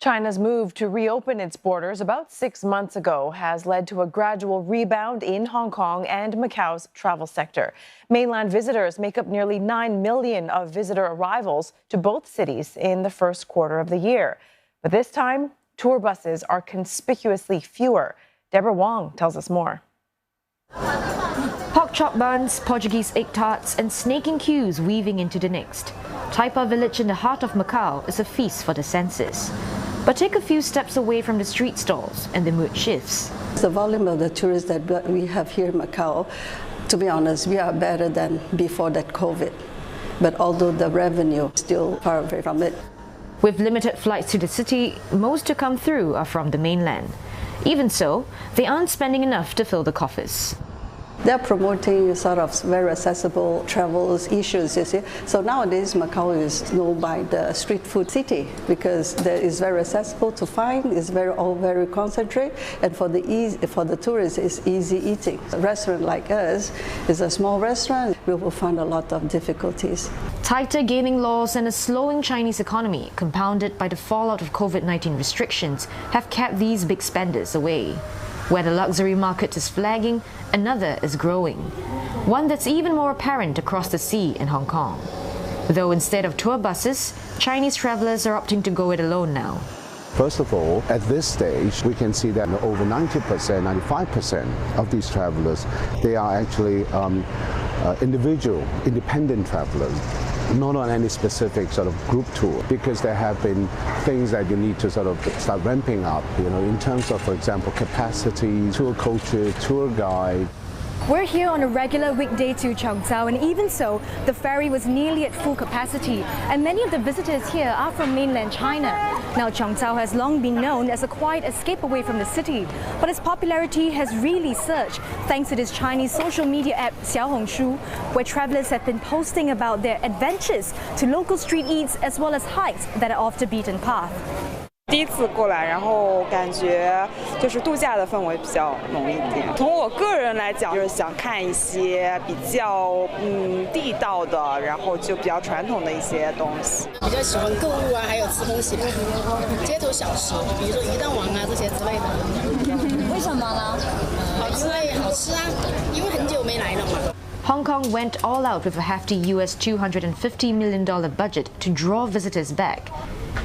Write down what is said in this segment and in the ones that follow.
China's move to reopen its borders about 6 months ago has led to a gradual rebound in Hong Kong and Macau's travel sector. Mainland visitors make up nearly 9 million of visitor arrivals to both cities in the first quarter of the year. But this time, tour buses are conspicuously fewer. Deborah Wong tells us more. Pork chop buns, Portuguese egg tarts, and snaking queues weaving into the next. Tai Pa village in the heart of Macau is a feast for the senses. But take a few steps away from the street stalls and the mood shifts. The volume of the tourists that we have here in Macau, to be honest, we are better than before that COVID. But although the revenue is still far away from it. With limited flights to the city, most to come through are from the mainland. Even so, they aren't spending enough to fill the coffers. They're promoting sort of very accessible travels issues, you see. So nowadays, Macau is known by the street food city because it is very accessible to find. It's all very concentrated, and for the tourists, it's easy eating. A restaurant like us is a small restaurant. We will find a lot of difficulties. Tighter gaming laws and a slowing Chinese economy, compounded by the fallout of COVID-19 restrictions, have kept these big spenders away. Where the luxury market is flagging, another is growing. One that's even more apparent across the sea in Hong Kong. Though instead of tour buses, Chinese travelers are opting to go it alone now. First of all, at this stage, we can see that over 90%, 95% of these travelers, they are actually individual, independent travelers, not on any specific sort of group tour, because there have been things that you need to sort of start ramping up, in terms of, for example, capacity, tour coaches, tour guide. We're here on a regular weekday to Chongzhou, and even so, the ferry was nearly at full capacity, and many of the visitors here are from mainland China. Now, Chongzhou has long been known as a quiet escape away from the city, but its popularity has really surged thanks to this Chinese social media app Xiaohongshu, where travelers have been posting about their adventures to local street eats as well as hikes that are off the beaten path. 第一次过来，然后感觉就是度假的氛围比较浓一点。从我个人来讲，就是想看一些比较地道的，然后就比较传统的一些东西。比较喜欢购物啊，还有吃东西的，街头小食，比如说鱼蛋王啊这些之类的。为什么呢？好吃啊，因为很久没来了嘛。Hong Kong went all out with a hefty US $250 million budget to draw visitors back.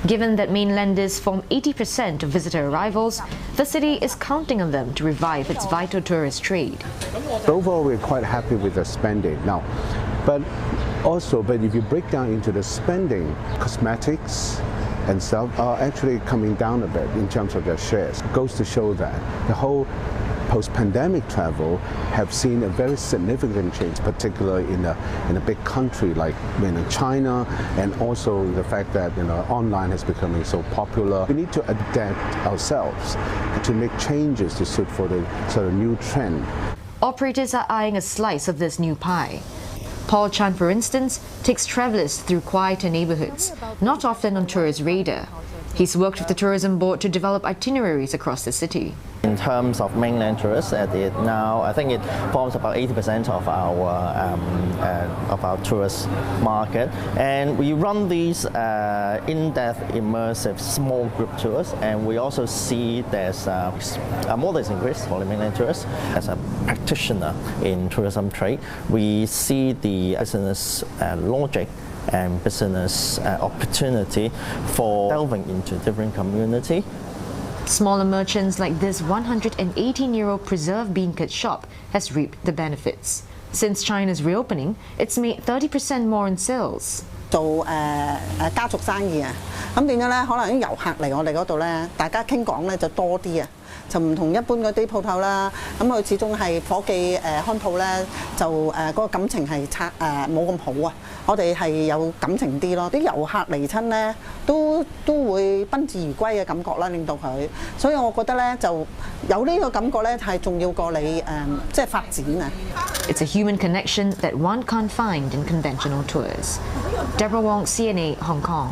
Given that mainlanders form 80% of visitor arrivals, the city is counting on them to revive its vital tourist trade. Overall, we're quite happy with the spending now, but if you break down into the spending, cosmetics and stuff are actually coming down a bit in terms of their shares. It goes to show that the whole post-pandemic travel have seen a very significant change, particularly in a big country like China, and also the fact that online is becoming so popular. We need to adapt ourselves to make changes to suit for the sort of new trend. Operators are eyeing a slice of this new pie. Paul Chan, for instance, takes travelers through quieter neighborhoods, not often on tourist radar. He's worked with the tourism board to develop itineraries across the city. In terms of mainland tourists, now I think it forms about 80% of our tourist market, and we run these in-depth, immersive, small group tours, and we also see there's a modest increase for the mainland tourists. As a practitioner in tourism trade, we see the business logic and business opportunity for delving into different community. Smaller merchants like this 118-year-old preserved bean curd shop has reaped the benefits. Since China's reopening, it's made 30% more in sales. 做家族生意啊，咁變咗咧，可能啲遊客嚟我哋嗰度咧，大家傾講咧就多啲啊，就唔同一般嗰啲鋪頭啦。咁佢始終係伙記看鋪咧，就嗰個感情係冇咁好啊。我哋係有感情啲咯，啲遊客嚟親咧都會賓至如歸嘅感覺啦，令到佢。所以我覺得咧就有呢個感覺咧係重要過你即係發展啊。It's a human connection that one can't find in conventional tours. Deborah Wong, CNA, Hong Kong.